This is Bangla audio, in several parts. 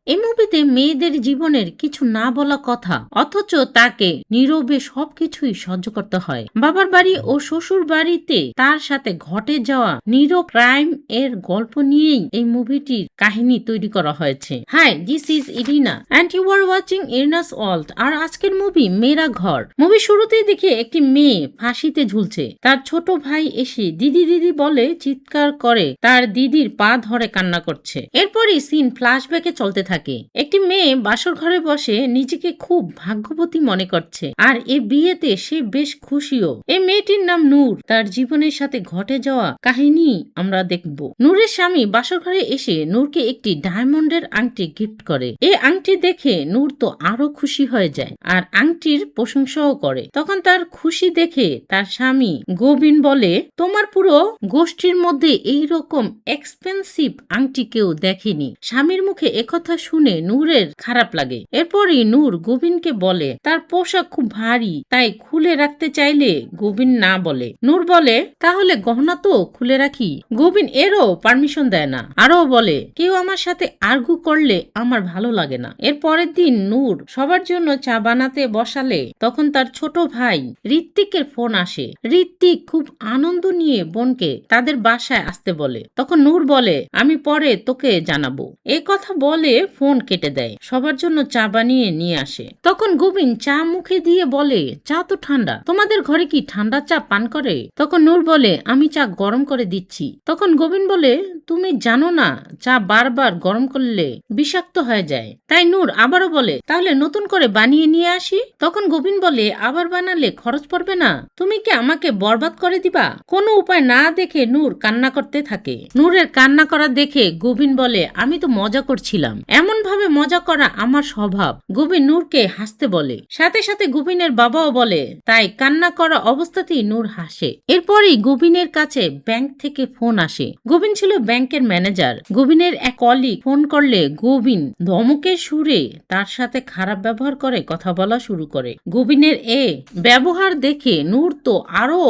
এই মুভিতে মেয়েদের জীবনের কিছু না বলা কথা অথচ তাকে নীরবে সবকিছুই সহ্য করতে হয়। বাবার বাড়ি ও শ্বশুর বাড়িতে তার সাথে ঘটে যাওয়া নীরব ক্রাইম এর গল্প নিয়েই এই মুভিটির কাহিনী তৈরি করা হয়েছে। Hi, this is Irina and you are watching Irina's world. আর আজকের মুভি মেয়েরা ঘর। মুভি শুরুতেই দেখে একটি মেয়ে ফাঁসিতে ঝুলছে। তার ছোট ভাই এসে দিদি দিদি বলে চিৎকার করে তার দিদির পা ধরে কান্না করছে। এরপরই সিন ফ্ল্যাশব্যাকে চলতে থাকে। একটি মেয়ে বাসর ঘরে বসে নিজেকে খুব ভাগ্যবতী মনে করছে আর এই বিয়েতে সে বেশ খুশিও। এই মেয়েটির নাম নূর। তার জীবনের সাথে ঘটে যাওয়া কাহিনী আমরা দেখব। নূরের স্বামী বাসর ঘরে এসে নূরকে একটি ডায়মন্ডের আংটি গিফট করে। এই আংটি দেখে নূর তো আরো খুশি হয়ে যায় আর আংটির প্রশংসাও করে। তখন তার খুশি দেখে তার স্বামী গোবিন বলে, তোমার পুরো গোষ্ঠীর মধ্যে এইরকম এক্সপেন্সিভ আংটি কেউ দেখেনি। স্বামীর মুখে একথা শুনে নূরের খারাপ লাগে। এরপরই নূর গোবিনকে বলে তার পোশাক খুব ভারী, তাই খুলে রাখতে চাইলে গোবিন না বলে। নূর বলে, তাহলে গহনা তো খুলে রাখি। গোবিন এরও পারমিশন দেয় না, আরও বলে কেউ আমার সাথে আর্গু করলে আমার ভালো লাগে না। এর পরের দিন নূর সবার জন্য চা বানাতে বসালে তখন তার ছোট ভাই ঋত্বিকের ফোন আসে। ঋত্বিক খুব আনন্দ নিয়ে বোনকে তাদের বাসায় আসতে বলে। তখন নূর বলে, আমি পরে তোকে জানাবো। এই কথা বলে ফোন কেটে দেয়। সবার জন্য চা বানিয়ে নিয়ে আসে। তখন গোবিন চা মুখে দিয়ে বলে, চা তো ঠান্ডা, তোমাদের ঘরে কি ঠান্ডা চা পান করে? তখন নূর বলে, আমি চা গরম করে দিচ্ছি। তখন গোবিন বলে, তুমি জানো না চা বারবার গরম করলে বিষাক্ত হয়ে যায়। তাই নূর আবারও বলে, তাহলে নতুন করে বানিয়ে নিয়ে আসি। তখন গোবিন বলে, আবার বানালে খরচ পড়বে না? তুমি কি আমাকে বরবাদ করে দিবা? কোনো উপায় না দেখে নূর কান্না করতে থাকে। নূরের কান্না করা দেখে গোবিন বলে, আমি তো মজা করছিলাম, এমন ভাবে মজা করা আমার স্বভাব। গোবিন নূরকে হাসতে বলে। সাথে সাথে গোবিনের বাবাও বলে, তাই কান্না করা অবস্থাতেই নূর হাসে। এরপরই গোবিনের কাছে ব্যাংক থেকে ফোন আসে। গোবিন ছিল ব্যাংকের ম্যানেজার। গোবিনের এক কলিগ ফোন করলে গোবিন ধমকের সুরে তার সাথে খারাপ ব্যবহার করে কথা বলা শুরু করে। গোবিনের এ ব্যবহার দেখে নূর তো আরো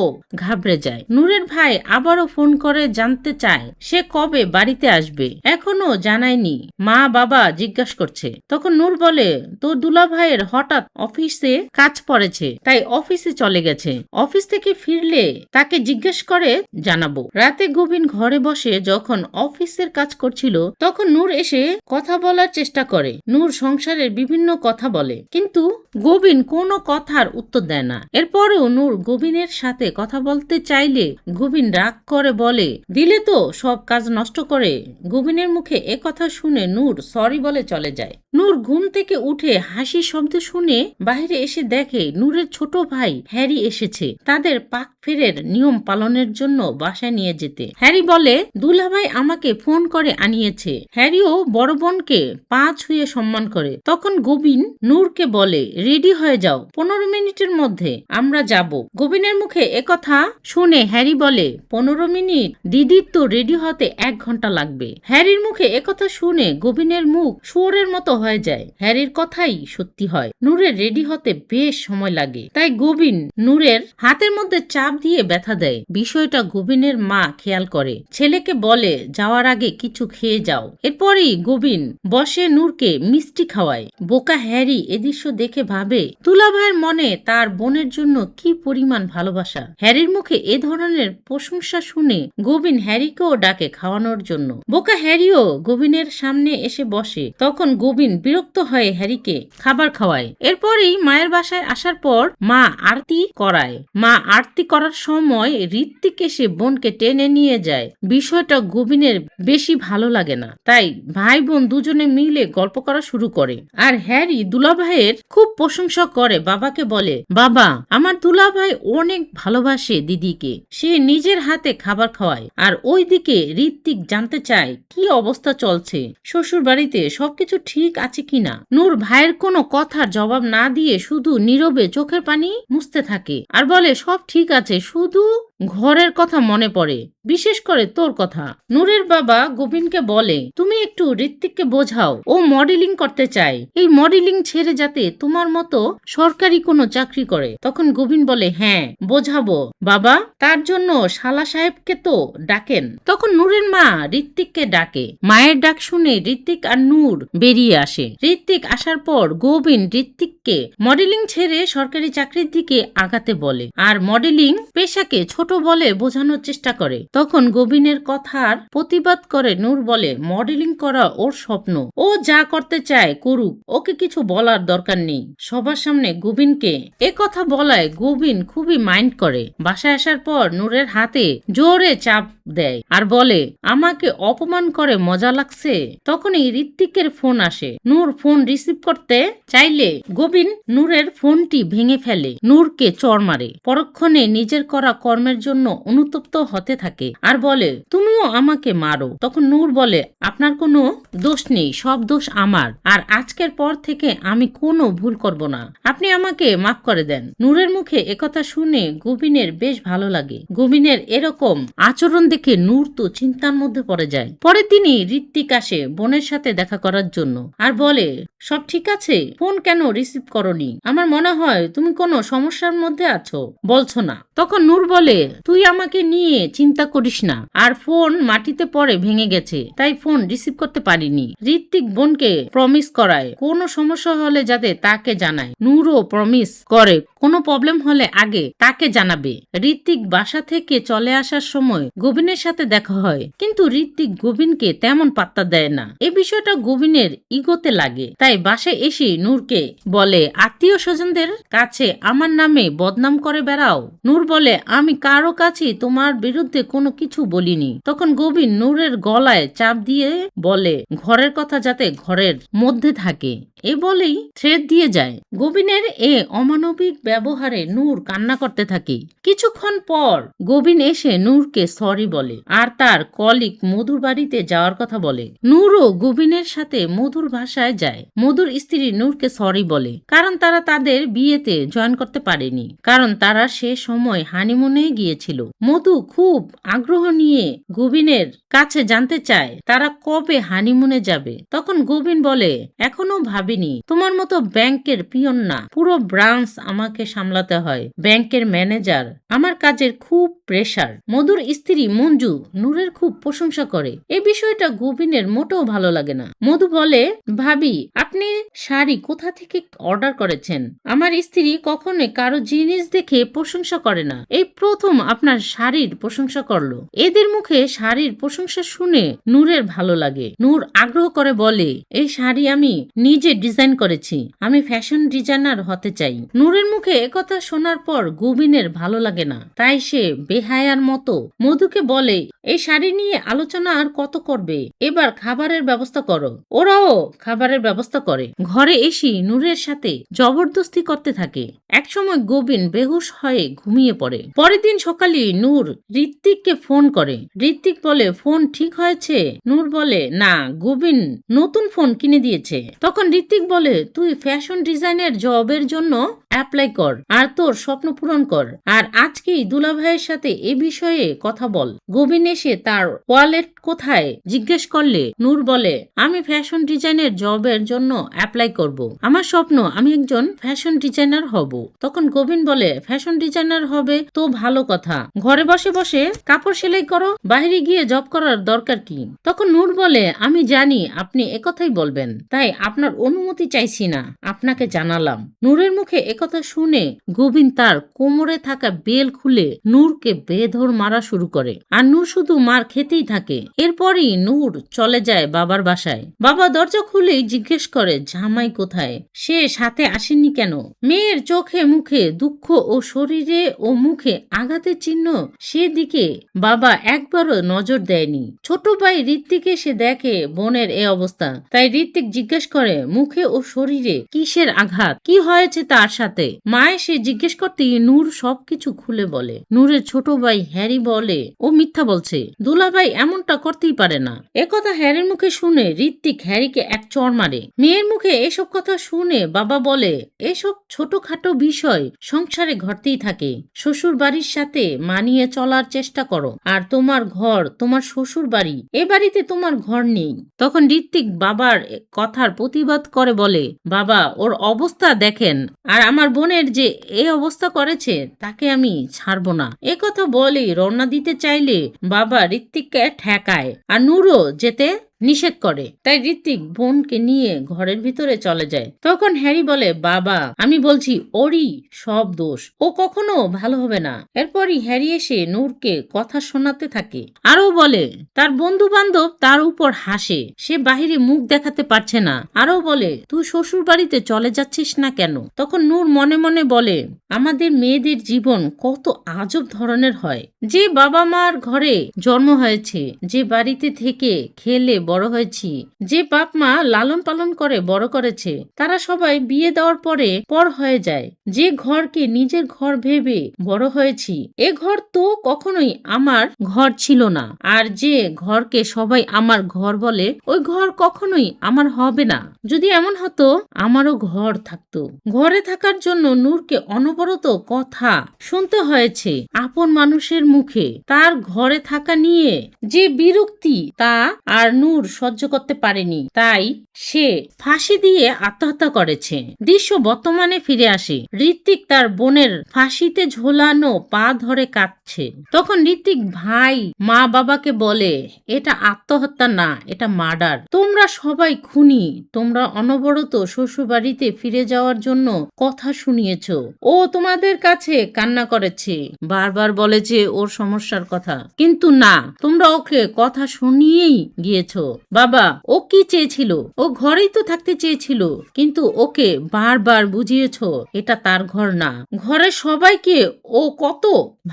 ঘাবড়ে যায়। নূরের ভাই আবারও ফোন করে জানতে চায় সে কবে বাড়িতে আসবে। এখনো জানায়নি। মা বাবা জিজ্ঞাসা করছে। তখন নূর বলে, তোর দুলা ভাইয়ের হঠাৎ অফিসে কাজ পড়েছে, তাই অফিসে চলে গেছে। অফিস থেকে ফিরলে তাকে জিজ্ঞেস করে জানাবো। রাতে গোবিন ঘরে বসে যখন অফিসের কাজ করছিল তখন নূর এসে কথা বলার চেষ্টা করে। নূর সংসারের বিভিন্ন কথা বলে, কিন্তু গোবিন কোনো কথার উত্তর দেয় না। এরপরেও নূর গোবিনের সাথে কথা বলতে চাইলে গোবিন রাগ করে বলে, দিলে তো সব কাজ নষ্ট করে। গোবিনের মুখে এ কথা শুনে নূর সরি বলে চলে যায়। নূর ঘুম থেকে উঠে হাসি শব্দ শুনে বাইরে এসে দেখে নূরের ছোট ভাই হ্যারি এসেছে তাদের পাক ফেরের নিয়ম পালনের জন্য বাসায় নিয়ে যেতে। হ্যারি বলে, দুলাভাই আমাকে ফোন করে আনিয়েছে। হ্যারিও বড় বোনকে পা ছুঁয়ে সম্মান করে। তখন গোবিন নূরকে বলে, রেডি হয়ে যাও, 15 মিনিটের মধ্যে আমরা যাব। গোবিনের মুখে একথা শুনে হ্যারি বলে, 15 মিনিট? দিদির তো রেডি হতে 1 ঘন্টা লাগবে। হ্যারির মুখে একথা শুনে গোবিনের মুখ শুয়োরের মতো হয়ে যায়। হ্যারির কথাই সত্যি হয়। নূরের রেডি হতে বেশ সময় লাগে। তাই গোবিন নূরের হাতের মধ্যে চাপ দিয়ে ব্যথা দেয়। বিষয়টা গোবিনের মা খেয়াল করে। ছেলেকে বলে, যাওয়ার আগে কিছু খেয়ে যাও। এরপরই গোবিন বসে নূরকে মিষ্টি খাওয়ায়। বোকা হ্যারি এ দৃশ্য দেখে ভাবে, দুলাভাইয়ের মনে তার বোনের জন্য কি পরিমাণ ভালোবাসা। হ্যারির মুখে এ ধরনের প্রশংসা শুনে গোবিন হ্যারিকেও ডাকে খাওয়ানোর জন্য। বোকা হ্যারিও গোবিনের সামনে এসে বসে। তখন গোবিন বিরক্ত হয়ে হ্যারিকে খাবার খাওয়ায়। এরপরই মায়ের বাসায় আসার পর মা আরতি করায়। মা আরতি করার সময় ঋত্বিক এসে বোনকে টেনে নিয়ে যায়। বিষয়টা গোবিনের বেশি ভালো লাগে না। তাই ভাই বোন দুজনে মিলে গল্প করা শুরু করে। আর হ্যারি দুলাভাইয়ের খুব প্রশংসা করে। বাবাকে বলে, বাবা, আমার দুলাভাই অনেক ভালোবাসে দিদিকে, সে নিজের হাতে খাবার খাওয়ায়। আর ওইদিকে ঋত্বিক জানতে চায় কি অবস্থা চলছে, শ্বশুর বাড়িতে সবকিছু ঠিক আছে কিনা। নূর ভাইয়ের কোনো কথার জবাব না দিয়ে শুধু নীরবে চোখের পানি মুছতে থাকে আর বলে, সব ঠিক আছে, শুধু ঘরের কথা মনে পড়ে, বিশেষ করে তোর কথা। নূরের বাবা গোবিনকে বলে, তুমি একটু ঋত্বিককে বোঝাও, ও মডেলিং করতে চায়, এই মডেলিং ছেড়ে যাতে তোমার মতো সরকারি কোনো চাকরি করে। তখন গোবিন বলে, হ্যাঁ বোঝাবো বাবা, তার জন্য শালা সাহেবকে তো ডাকেন। তখন নূরের মা ঋত্বিককে ডাকে। মায়ের ডাক শুনে ঋত্বিক আর নূর বেরিয়ে আসে। ঋত্বিক আসার পর গোবিন ঋত্বিককে মডেলিং ছেড়ে সরকারি চাকরির দিকে আগাতে বলে, আর মডেলিং পেশাকে ছোট বলে বোঝানোর চেষ্টা করে। তখন গোবিনের কথার প্রতিবাদ করে নূর বলে, মডেলিং করা ওর স্বপ্ন, ও যা করতে চায় করুক, ওকে কিছু বলার দরকার নেই। সবার সামনে গোবিনকে এ কথা বলায় গোবিন খুবই মাইন্ড করে। বাসায় আসার পর নূরের হাতে জোরে চাপ দেয় আর বলে, আমাকে অপমান করে মজা লাগছে। তখনই ঋত্বিকের ফোন আসে। নূর ফোন রিসিভ করতে চাইলে গোবিন নূরের ফোনটি ভেঙে ফেলে, নূরকে চড় মারে। পরক্ষণে নিজের করা কর্মের জন্য অনুতপ্ত হতে থাকে আর বলে, তুমিও আমাকে মারো। তখন নূর বলে, আপনার কোনো দোষ নেই, সব দোষ আমার, আর আজকের পর থেকে আমি কোনো ভুল করব না, আপনি আমাকে মাফ করে দেন। নূরের মুখে একথা শুনে গোবিনের বেশ ভালো লাগে। গোবিনের এরকম আচরণ দেখে নূর তো চিন্তার মধ্যে পড়ে যায়। পরের দিনই ঋত্বিক আসে বোনের সাথে দেখা করার জন্য আর বলে, সব ঠিক আছে, ফোন কেন রিসিভ করনি? আমার মনে হয় তুমি কোনো সমস্যার মধ্যে আছো, বলছো না। তখন নূর বলে, তুই আমাকে নিয়ে চিন্তা করিস না, আর ফোন মাটিতে পড়ে ভেঙে গেছে, তাই ফোন রিসিভ করতে পারিনি। ঋত্বিক বোনকে প্রমিস করায় কোনো সমস্যা হলে যাতে তাকে জানায়। নূরও প্রমিস করে কোনো প্রবলেম হলে আগে তাকে জানাবে। ঋত্বিক বাসা থেকে চলে আসার সময় গোবিনের সাথে দেখা হয়, কিন্তু ঋত্বিক গোবিনকে তেমন পাত্তা দেয় না। এই বিষয়টা গোবিনের ইগোতে লাগে, তাই বাসায় এসে নূরকে বলে, আত্মীয় স্বজনদের কাছে আমার নামে বদনাম করে বেড়াও। নূর বলে, আমি কারো কাছে তোমার বিরুদ্ধে কোনো কিছু বলিনি। তখন গোবিন নূরের গলায় চাপ দিয়ে বলে, ঘরের কথা যাতে ঘরের মধ্যে থাকে, এ বলেই থ্রেড দিয়ে যায়। গোবিনের এ অমানবিক ব্যবহারে নূর কান্না করতে থাকে। কিছুক্ষণ পর গোবিন এসে নূরকে সরি বলে আর তার কলিগ মধুর বাড়িতে যাওয়ার কথা বলে। নূরও গোবিনের সাথে মধুর ভাষায় যায়। মধুর স্ত্রী নূরকে সরি বলে, কারণ তারা তাদের বিয়েতে জয়েন করতে পারেনি, কারণ তারা সে সময় হানিমুনে গিয়েছিল। মধু খুব আগ্রহ নিয়ে গোবিনের কাছে জানতে চায় তারা কবে হানিমুনে যাবে। তখন গোবিন বলে, এখনো ভাবিনি, তোমার মতো ব্যাংকের পিয়ন না, পুরো ব্রাঞ্চ আমাকে সামলাতে হয়, ব্যাংকের ম্যানেজার, আমার কাজের খুব প্রেসার। মধুর স্ত্রী মঞ্জু নূরের খুব প্রশংসা করে। এই বিষয়টা গোবিনের মোটেও ভালো লাগে না। মধু বলে, ভাবি আপনি শাড়ি কোথা থেকে অর্ডার করেছেন? আমার স্ত্রী কখনোই কারো জিনিস দেখে প্রশংসা করে না, এই প্রথম আপনার শাড়ির প্রশংসা করলো। এদের মুখে শাড়ির প্রশংসা শুনে নূরের ভালো লাগে। নূর আগ্রহ করে বলে, এই শাড়ি আমি নিজে ডিজাইন করেছি, আমি ফ্যাশন ডিজাইনার হতে চাই। নূরের মুখে একথা শোনার পর গোবিনের ভালো লাগে না, তাই সে বেহায়ার মতো মধুকে বলে, এই শাড়ি নিয়ে আলোচনা আর কত করবে, এবার খাবারের ব্যবস্থা করো। ওরাও খাবারের ব্যবস্থা করে। ঘরে এসে নূরের সাথে জবরদস্তি করতে থাকে। একসময় গোবিন বেহুশ হয়ে ঘুমিয়ে পড়ে। পরের দিন সকালে নূর ঋত্বিককে ফোন করে। ঋত্বিক বলে, ফোন ঠিক হয়েছে? নূর বলে, না, গোবিন নতুন ফোন কিনে দিয়েছে। তখন ঋত্বিক বলে, তুই ফ্যাশন ডিজাইনের জবের জন্য অ্যাপ্লাই কর আর তোর স্বপ্ন পূরণ কর, আর আজকেই দুলাভাইয়ের সাথে এ বিষয়ে কথা বল। গোবিন এসে তার ওয়ালেট কোথায় জিজ্ঞেস করলে নূর বলে, আমি ফ্যাশন ডিজাইনের জবের জন্য অ্যাপ্লাই করব, আমার স্বপ্ন আমি একজন ফ্যাশন ডিজাইনার হব। তখন গোবিন বলে, ফ্যাশন ডিজাইনার হবে তো ভালো কথা, ঘরে বসে বসে কাপড় সেলাই করো, বাইরে গিয়ে জব করার দরকার কি? তখন নূর বলে, আমি জানি আপনি একথাই বলবেন, তাই আপনার অনুমতি চাইছি না, আপনাকে জানালাম। নূরের মুখে একথা শুনে গোবিন তার কোমরে থাকা বেল খুলে নূরকে বেধর মারা শুরু করে, আর নূর শুধু মার খেতেই থাকে। এরপরই নূর চলে যায় বাবার বাসায়। বাবা দরজা খুলেই জিজ্ঞেস করে, জামাই কোথায়? সে সাথে আসেনি কেন? মেয়ের চোখে মুখে দুঃখ ও শরীরে ও মুখে আঘাতের চিহ্ন, সেদিকে বাবা একবারও নজর দেয়নি। ছোট ভাই ঋত্বিক এসে দেখে বোনের এ অবস্থা, তাই ঋত্বিক জিজ্ঞেস করে, মুখে ও শরীরে কি কিসের আঘাত, কি হয়েছে তার সাথে? মা এসে জিজ্ঞেস করতেই নূর সবকিছু খুলে বলে। নূরের ছোট ভাই হ্যারি বলে ও মিথ্যা বলছে, দুলাভাই এমনটা করতেই পারে না। একথা হ্যারির মুখে শুনে ঋত্বিক হ্যারিকে এক চড় মারে। মেয়ের মুখে এসব কথা শুনে বাবা বলে, এসব ছোটখাটো বিষয় সংসারে ঘটতেই থাকে। শ্বশুর বাড়ির সাথে মানিয়ে চলার চেষ্টা করো। আর তোমার ঘর তোমার শ্বশুর বাড়ি, এ বাড়িতে তোমার ঘর নেই। তখন ঋত্বিক বাবার কথার প্রতিবাদ করে বলে, বাবা ওর অবস্থা দেখেন, আর আমার বোনের যে এই অবস্থা করেছে তাকে আমি ছাড়বো না। একথা বলে রওনা দিতে চাইলে বাবা ঋত্বিককে ঠেকায় আর নূরও যেতে নিষেধ করে। তাই ঋত্বিক বোনকে নিয়ে ঘরের ভিতরে চলে যায়। তখন হ্যারি বলে, বাবা আমি বলছি ওরই সব দোষ, ও কখনো ভালো হবে না। এরপরই হ্যারি এসে নূরকে কথা শোনাতে থাকে। আরও বলে তার বন্ধু বান্ধব তার উপর হাসে, সে বাহিরে মুখ দেখাতে পারছে না। আরও বলে, তুই শ্বশুর বাড়িতে চলে যাচ্ছিস না কেন? তখন নূর মনে মনে বলে, আমাদের মেয়েদের জীবন কত আজব ধরনের হয়। যে বাবা মার ঘরে জন্ম হয়েছে, যে বাড়িতে থেকে খেলে বড় হয়েছি, যে বাপ মা লালন পালন করে বড় করেছে, তারা সবাই বিয়ে দেওয়ার পরে পর হয়ে যায়। যে ঘরকে নিজের ঘর ভেবে বড় হয়েছি, এ ঘর তো কখনোই আমার ঘর ছিল না। আর যে ঘরকে সবাই আমার ঘর বলে, ওই ঘর কখনোই আমার হবে না। যদি এমন হতো আমারও ঘর থাকতো। ঘরে থাকার জন্য নূরকে অনবরত কথা শুনতে হয়েছে আপন মানুষের মুখে। তার ঘরে থাকা নিয়ে যে বিরক্তি তা আর নূর সহ্য করতে পারেনি, তাই সে ফাঁসি দিয়ে আত্মহত্যা করেছে। দৃশ্য বর্তমানে ফিরে আসে। ঋত্বিক তার বোনের ফাঁসিতে ঝোলানো পা ধরে কাঁদছে। তখন ঋত্বিক ভাই মা বাবাকে বলে, এটা আত্মহত্যা না, এটা মার্ডার। তোমরা সবাই খুনি। তোমরা অনবরত শ্বশুর বাড়িতে ফিরে যাওয়ার জন্য কথা শুনিয়েছ। ও তোমাদের কাছে কান্না করেছে, বারবার বলেছে ওর সমস্যার কথা, কিন্তু না, তোমরা ওকে কথা শুনিয়েই গিয়েছ। বাবা ও কি চেয়েছিল? ও ঘরেই তো থাকতে চেয়েছিল, কিন্তু ওকে বারবার বুঝিয়েছ এটা তার ঘর না। ঘরের সবাইকে ও কত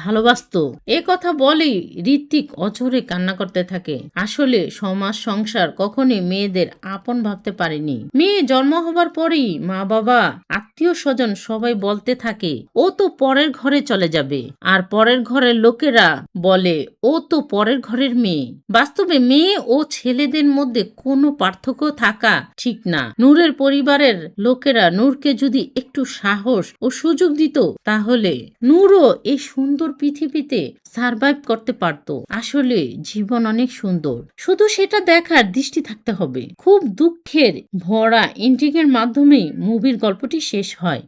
ভালোবাসতো। এ কথা বলেই ঋত্বিক অঝরে কান্না করতে থাকে। আসলে সমাজ সংসার কখনই মেয়েদের আপন ভাবতে পারেনি। মেয়ে জন্ম হবার পরেই মা বাবা আত্মীয় স্বজন সবাই বলতে থাকে ও তো পরের ঘরে চলে যাবে। আর পরের ঘরের লোকেরা বলে ও তো পরের ঘরের মেয়ে। বাস্তবে মেয়ে ও ছেলেদের মধ্যে কোনো পার্থক্য থাকা ঠিক না। নূরের পরিবারের লোকেরা নূরকে যদি একটু সাহস ও সুযোগ দিত, তাহলে নূরও এই সুন্দর পৃথিবীতে সারভাইভ করতে পারত। আসলে জীবন অনেক সুন্দর, শুধু সেটা দেখার দৃষ্টি থাকতে হবে। খুব দুঃখের ভরা এন্ডিং এর মাধ্যমে মুভির গল্পটি শেষ হয়।